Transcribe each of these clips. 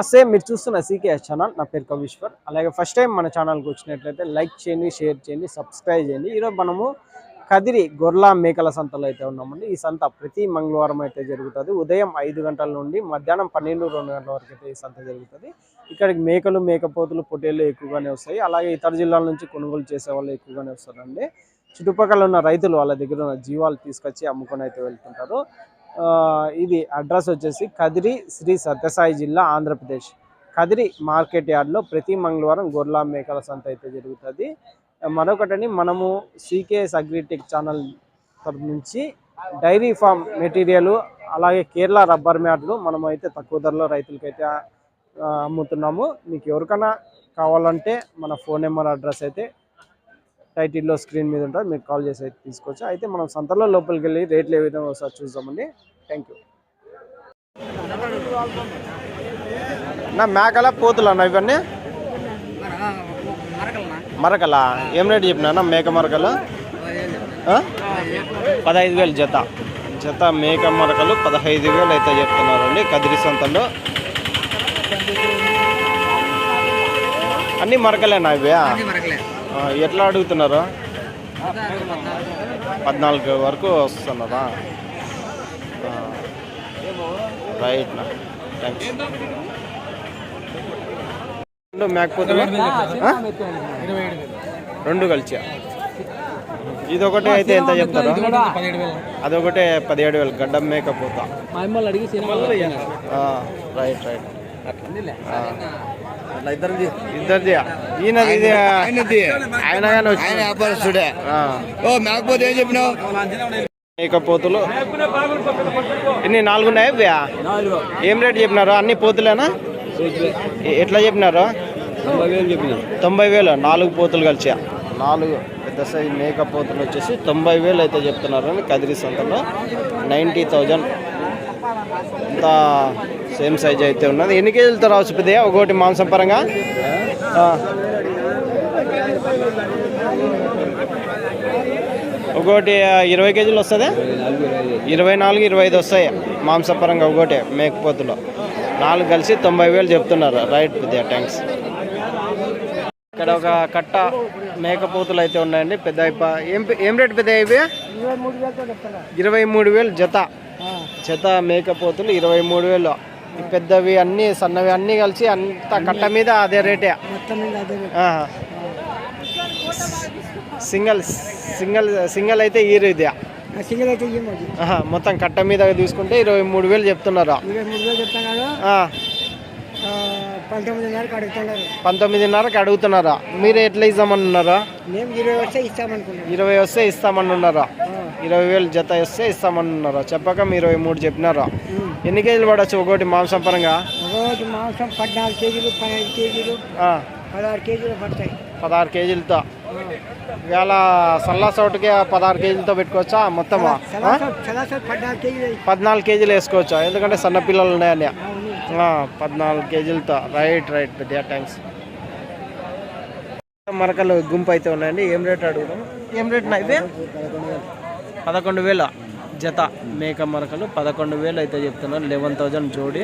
నమస్తే, మీరు చూస్తున్న సీకేఎస్ ఛానల్. నా పేరు కవీశ్వర్. అలాగే ఫస్ట్ టైం మన ఛానల్కి వచ్చినట్లయితే లైక్ చేయండి, షేర్ చేయండి, సబ్స్క్రైబ్ చేయండి. ఈరోజు మనము కదిరి గొర్రెల మేకల సంతలో అయితే ఉన్నామండి. ఈ సంత ప్రతి మంగళవారం అయితే జరుగుతుంది. ఉదయం 5 గంటల నుండి మధ్యాహ్నం 12-2 గంటల వరకు అయితే ఈ సంత జరుగుతుంది. ఇక్కడికి మేకలు, మేకపోతులు, పొట్టేళ్ళు ఎక్కువగానే వస్తాయి. అలాగే ఇతర జిల్లాల నుంచి కొనుగోలు చేసే వాళ్ళు ఎక్కువగానే వస్తారండి. చుట్టుపక్కల ఉన్న రైతులు వాళ్ళ దగ్గర ఉన్న జీవాలు తీసుకొచ్చి అమ్ముకొని అయితే వెళ్తుంటారు. ఇది అడ్రస్ వచ్చేసి కదిరి, శ్రీ సత్యసాయి జిల్లా, ఆంధ్రప్రదేశ్. కదిరి మార్కెట్ యార్డ్లో ప్రతి మంగళవారం గొర్రెల మేకల సంత అయితే జరుగుతుంది. మరొకటని, మనము సీకేఎస్ అగ్రిటెక్ ఛానల్ తరఫు నుంచి డైరీ ఫామ్ మెటీరియల్, అలాగే కేరళ రబ్బర్ మ్యాట్లు మనం అయితే తక్కువ ధరలో రైతులకైతే అమ్ముతున్నాము. మీకు ఎవరికైనా కావాలంటే మన ఫోన్ నెంబర్, అడ్రస్ అయితే టైటిల్లో స్క్రీన్ మీద ఉంటుంది, మీరు కాల్ చేసి అయితే తీసుకోవచ్చు. అయితే మనం సంతలో లోపలికి వెళ్ళి రేట్లు ఏ విధంగా ఒకసారి చూద్దామండి. Thank you. నా మేకల పోతులు అన్న ఇవన్నీ మరకలా ఏం రేటు చెప్పినా? మేక మరకలు 15,000 జత మేక మరకలు 15,000 అయితే చెప్తున్నారండి కదిరి సంతలో. అన్ని మరకలేనా ఇవి? ఎట్లా అడుగుతున్నారు? 14 వరకు వస్తున్నారా? రైట్ నా, థ్యాంక్స్. మేకపోతే 2 కలిసి ఇదొకటి అయితే ఎంత చెప్తారు? అదొకటే 17,000 గడ్డం మేకపోతా. Right right. ఇద్దరిది ఆయన వ్యాపారస్తుడే. మేకపోతే ఏం చెప్పినావు? మేకపోతులు ఎన్ని? 4 ఉన్నాయా? ఏం రేట్ చెప్పినారు? అన్ని పోతులేనా? ఎట్లా చెప్పినారు? 90,000 4 పోతులు కలిసి. 4 పెద్ద సైజు మేకపోతులు వచ్చేసి 90,000 అయితే చెప్తున్నారు అని కదిరి సంతలో. 90,000 అంతా సేమ్ సైజ్ అయితే ఉన్నది. ఎన్ని కేజీలతో రావచ్చు పెద్దయా ఒకటి మాంసం పరంగా? ఒకటి 20 కేజీలు వస్తుంది. 24-25 వస్తాయి మాంసపరంగా ఒకటి మేకపోతులు. 4 కలిసి 90,000 చెప్తున్నారు. రైట్ పెద్దయా, థ్యాంక్స్. ఇక్కడ ఒక కట్ట మేకపోతులు అయితే ఉన్నాయండి. పెద్ద ఏం రేటు పెద్ద ఇవి? 23,000 జత మేకపోతులు 23,000. పెద్దవి అన్ని, సన్నవి అన్ని కలిసి అంత కట్ట మీద అదే రేటే. సింగల్ అయితే ఇది మొత్తం కట్ట మీద తీసుకుంటే 23,000 చెప్తున్నారు. 19,500కి అడుగుతున్నారా? మీరు ఎట్లా ఇస్తామన్నారా? 20 వస్తే ఇస్తామన్నారా? 20,000 జత వస్తే ఇస్తామన్నారా? చెప్పక మీరు 23 చెప్పినారా? ఎన్ని కేజీలు పడవచ్చు ఒకటి మాంసం పరంగా? 14 కేజీలు, 15 కేజీలు, 16 కేజీలు పడతాయి. 16 కేజీలతో ఇవాళ సల్లా సౌట్కి 16 కేజీలతో పెట్టుకోవచ్చా మొత్తం? 14 కేజీలు వేసుకోవచ్చా? ఎందుకంటే సన్న పిల్లలు ఉన్నాయని. 14 కేజీలతో. రైట్ రైట్ పెద్ద, థ్యాంక్స్. మరకలు గుంపు అయితే ఉన్నాయండి. ఏం రేట్ అడుగుతాం? ఏం రేట్ నా ఇవి? 11,000 జత మేక మరకలు 11,000 అయితే చెప్తున్నారు. 11,000 జోడి.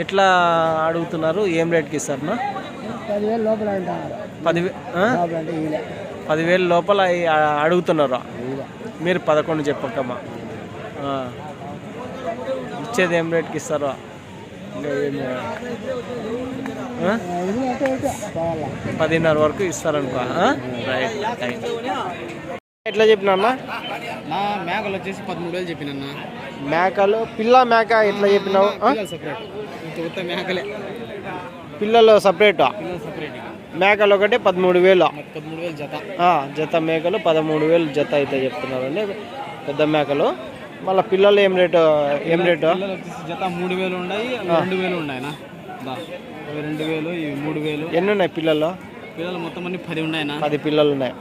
ఎట్లా అడుగుతున్నారు? ఏం రేట్కి ఇస్తారు? 10,000 లోపల అడుగుతున్నారు. మీరు 11 చెప్పకమ్మా. ఇచ్చేది ఏం రేట్కి ఇస్తారో? ఇంకా 10,500 వరకు ఇస్తారనుకో. Right right. ఎట్లా చెప్పినా? మేకలు వచ్చేసి 13,000 చెప్పిన. మేకలు పిల్ల మేక ఎట్లా చెప్పినావు? మేకలే పిల్లలు సపరేట్, మేకలు ఒకటి 13,000 జత మేకలు 13,000 జత అయితే చెప్తున్నారండి పెద్ద మేకలు. మళ్ళీ పిల్లలు ఏం రేటు? జత 3,000 ఉన్నాయి, 2,000 ఉన్నాయి. 2,000, 3,000. ఎన్ని ఉన్నాయి పిల్లలు? మొత్తం అన్ని 10 ఉన్నాయి. 10 పిల్లలు ఉన్నాయి.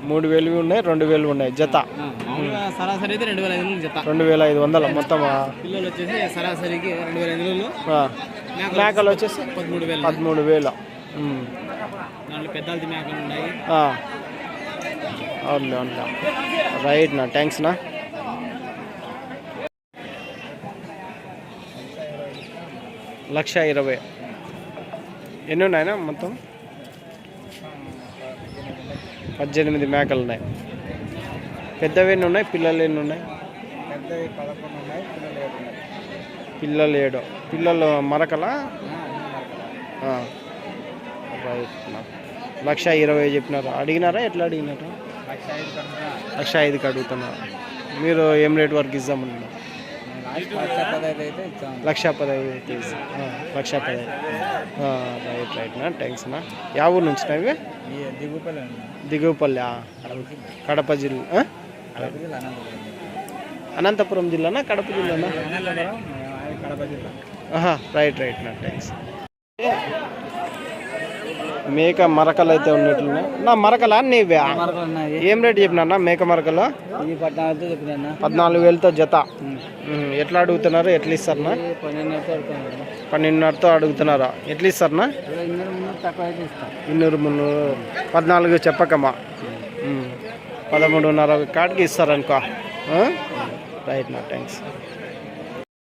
3,000 ఉన్నాయి, 2,000 ఉన్నాయి జత. సరాసరి అయితే 2,500 జత. 2,500 మొత్తం. పిల్లలు వచ్చేసి సరాసరికి 2,500. మేకలు వచ్చేసి 13,000. దాంట్లో పెద్దది మేకలు ఉన్నాయి. అవును అవును. రైట్ నా, థ్యాంక్స్ నా. 1,20,000 ఎన్ని ఉన్నాయన్నా మొత్తం? 18 మేకలు ఉన్నాయి. పెద్దవి ఎన్ని ఉన్నాయి, పిల్లలు ఎన్ని ఉన్నాయి? పెద్దవి 11 ఉన్నాయి, పిల్లలు 7. పిల్లలు మరకలా? రైట్. 1,20,000 చెప్పినారా? అడిగినారా? ఎట్లా అడిగినారా? 1,05,000కి అడుగుతున్నారు. మీరు ఏం రేట్ వరకు ఇద్దామన్నారు? 1,15,000 అయితే ఇస్తాం. 1,15,000 అయితే 1,15,000. రైట్ నా. థ్యాంక్స్ నా. యా ఊరు నుంచి ఇవి? దిగువపల్లి, కడప జిల్లా. అనంతపురం జిల్లానా, కడప జిల్లానా? రైట్ నా. థ్యాంక్స్. మేక మరకలు అయితే ఉన్నట్లున్నాయి నా. మరకలా నీవే? ఏం రేట్ చెప్పినా మేక మరకలు? 14,000తో జత. ఎట్లా అడుగుతున్నారు? ఎట్లా ఇస్తారన్నా? 12,500తో అడుగుతున్నారా? ఎట్లా ఇస్తారన్నా? 200, 14 చెప్పకమ్మా. 13,500 కాడికి ఇస్తారనుకో. రైట్ నా. థ్యాంక్స్.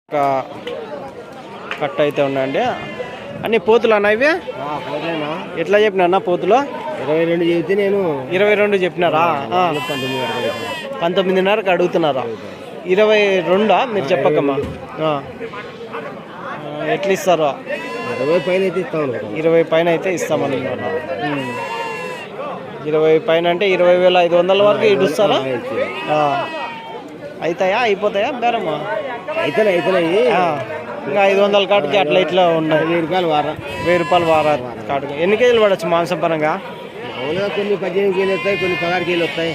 ఒక కట్ట అయితే ఉన్నాయండి. అన్ని పోతులు అన్న ఇవి? ఎట్లా చెప్పినా అన్న పోతులు? 22 చెబితే నేను 22 చెప్పినారా? 19,500కి అడుగుతున్నారా? 22 మీరు చెప్పకమ్మా. ఎట్లా ఇస్తారో? 20 పైన అయితే ఇస్తాం. 20 పైన అయితే ఇస్తామన్నారు. 20 పైన అంటే 20,500 వరకు ఇడుస్తారా? అవుతాయా? అయిపోతాయా బేరమ్మా? అయితేనే ఇంకా 500 కాటికి అట్లా ఇట్లా ఉన్నాయి. 1,000 రూపాయలు వారా కాటుకు. ఎన్ని కేజీలు పడవచ్చు మాంసం పరంగా? కొన్ని 18 కేజీలు వస్తాయి, కొన్ని 16 కేజీలు వస్తాయి.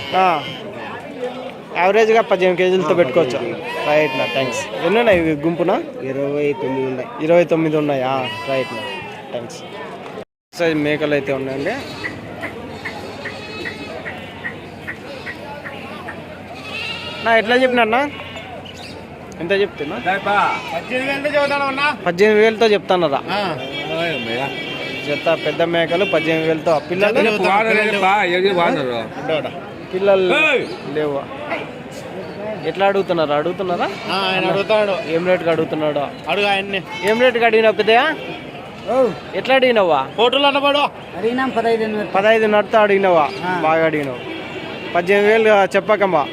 యావరేజ్గా 18 కేజీలతో పెట్టుకోవచ్చు. రైట్ నా. థ్యాంక్స్. ఎన్ని ఉన్నాయి ఇవి గుంపున? 29 ఉన్నాయి. 29 ఉన్నాయా? రైట్ నా. థ్యాంక్స్. సైజ్ మేకలు అయితే ఉన్నాయండి. నా ఎట్లా చెప్పినా అన్న? ఎంత చెప్తున్నా? 18,000తో చెప్తానరా? జత పెద్ద మేకలు 18,000తో. పిల్లలు లేవు. ఎట్లా అడుగుతున్నారా? ఆయన అడుగుతాడు. ఏం రేటుకి అడుగుతున్నాడు? అడుగు ఆయన్ని. ఏం రేటుకి అడిగినావు పెద్దయా? ఎట్లా అడిగినావా? ఫోటోలు అన్నవాడు అడిగినాం. 15,500తో అడిగినావా? బాగా అడిగినావు. 18,000 చెప్పకమ్మా.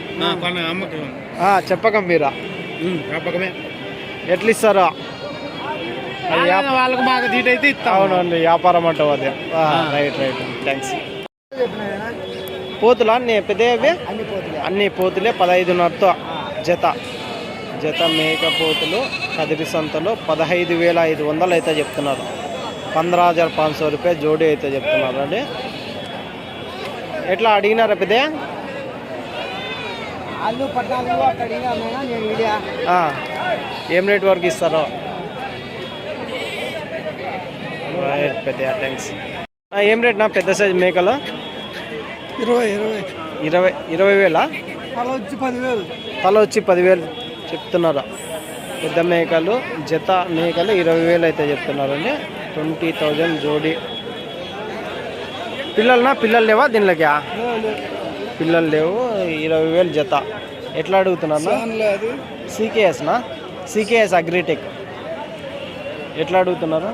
చెప్పకం మీరా? ఎట్లా ఇస్తారా? వాళ్ళకి మాకు దీట్ అయితే ఇస్తాం. అవునండి, వ్యాపారం అంటావు అదే. రైట్. థ్యాంక్స్. పోతులా అన్నీ పెద్దవి? అన్ని పోతులే. 15,500తో జత మేక పోతులు కదిరి సంతలో 15,500 అయితే చెప్తున్నారు. 15,500 రూపాయలు జోడీ అయితే చెప్తున్నారు అండి. ఎట్లా అడిగినారా పెద్ద? ఏం రేట్ వరకు ఇస్తారో? పెద్ద. థ్యాంక్స్. ఏం రేట్ నా పెద్ద సైజ్ మేకలు? 20,000. తల వచ్చి 10,000 చెప్తున్నారు. పెద్ద మేకలు జత మేకలు 20,000 అయితే చెప్తున్నారండి. 20,000 జోడీ. పిల్లలు లేవా దీనిలోకి? పిల్లలు లేవు. 20,000 జత. ఎట్లా అడుగుతున్నా? CKS agritech. ఎట్లా అడుగుతున్నారు?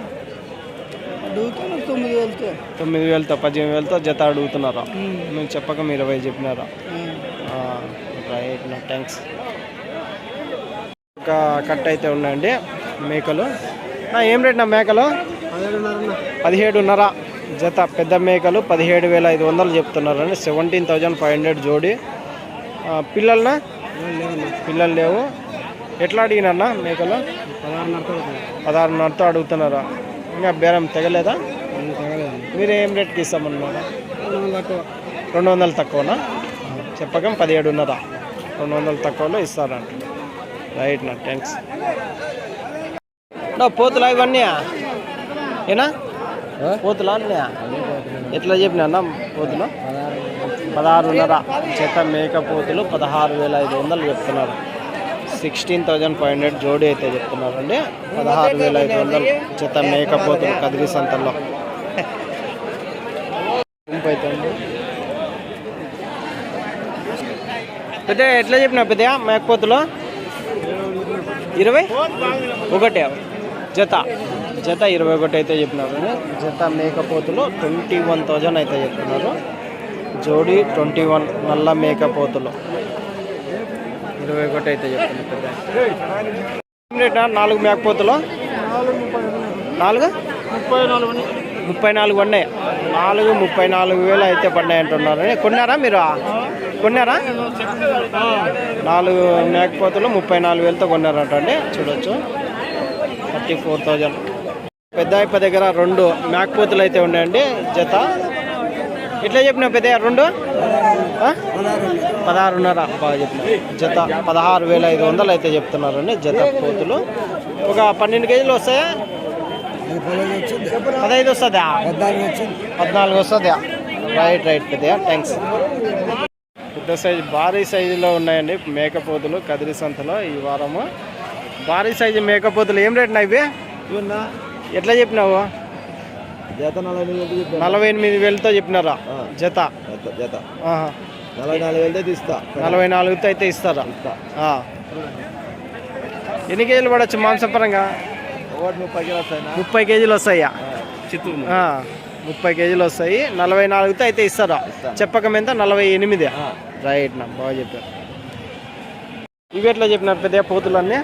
9,000తో 18,000తో జత అడుగుతున్నారు. మేము చెప్పక 20 చెప్పినారా? రైట్ నా. థ్యాంక్స్. ఒక కట్ట అయితే ఉన్నాయండి మేకలు. ఏం రేట్ నా మేకలు? 17,500 జత. పెద్ద మేకలు 17,500 చెప్తున్నారండి. 17,500 జోడీ. పిల్లలు లేవు. ఎట్లా అడిగినా మేకలు? 16,500తో అడుగుతున్నారా? ఇంకా బేరం తెగలేదా? మీరు ఏం రేట్కి ఇస్తామన్నారా? 200 తక్కువనా? చెప్పకం 17,500. 200 తక్కువలో ఇస్తారంట. రైట్ నా. థ్యాంక్స్. పోతులా ఇవన్నీ? ఏనా పోతులా అన్నీ? ఎట్లా చెప్పినా అన్న పోతులు? 16,500 జత మేక పోతులు 16,500 చెప్తున్నారు. 16,500 జోడీ అయితే చెప్తున్నారు అండి. 16,500 జత మేక పోతులు కదిరి సంతల్లో. పెద్ద ఎట్లా చెప్పినా పెద్ద మేకపోతులు? 21 జత. జత 21 అయితే చెప్పినారు. జత మేకపోతులు 21,000 అయితే చెప్తున్నారు. జోడి 21 నల్ల మేకపోతులు 21 అయితే చెప్తున్నారు. పెద్ద రేటా 4 మేకపోతులు 34 పడినాయి. 34,000 అయితే పడినాయి అంటున్నారు. కొన్నారా మీరు? కొన్నారా? 4 మేకపోతులు 34,000తో కొన్నారంట అండి. చూడొచ్చు 34,000. పెద్ద అయిప దగ్గర 2 మేకపోతులు అయితే ఉన్నాయండి జత. ఎట్లా చెప్పినా పెద్ద 2 16,500 బాగా చెప్పిన జత 16,500 అయితే చెప్తున్నారండి జత పోతులు. ఒక 12 కేజీలు వస్తాయా? 15 వస్తుందా? 14 వస్తుందా? రైట్ పెద్ద థ్యాంక్స్. పెద్ద సైజు భారీ సైజులో ఉన్నాయండి మేకపోతులు కదిరి సంతలో ఈ వారము. భారీ సైజు మేకపోతులు ఏం రేట్ నా ఇవి? ఎట్లా చెప్పినావు? జత 48,000తో చెప్పినారా జత? 44,000 తీస్తా. 44తో అయితే ఇస్తారా? ఎన్ని కేజీలు పడవచ్చు మాంసపరంగా? 30 కేజీలు వస్తాయా? 30 కేజీలు వస్తాయి. 44తో అయితే ఇస్తారా? చెప్పకం ఎంత? 48. రైట్ నా బాగా చెప్పారు. ఇవి ఎట్లా చెప్పినారు పెద్ద పోతులన్నీ?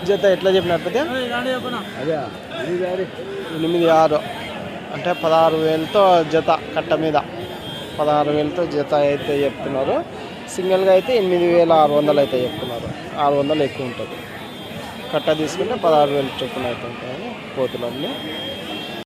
జత ఎట్లా చెప్పినారు పెద్ద? 8,6 అంటే 16,000తో జత కట్ట మీద 16,000తో జత అయితే చెప్తున్నారు. సింగిల్గా అయితే 8,600 అయితే చెప్తున్నారు. 600 ఎక్కువ ఉంటుంది. కట్ట తీసుకుంటే 16,000 చొప్పున అయితే ఉంటాయి పోతులన్నీ.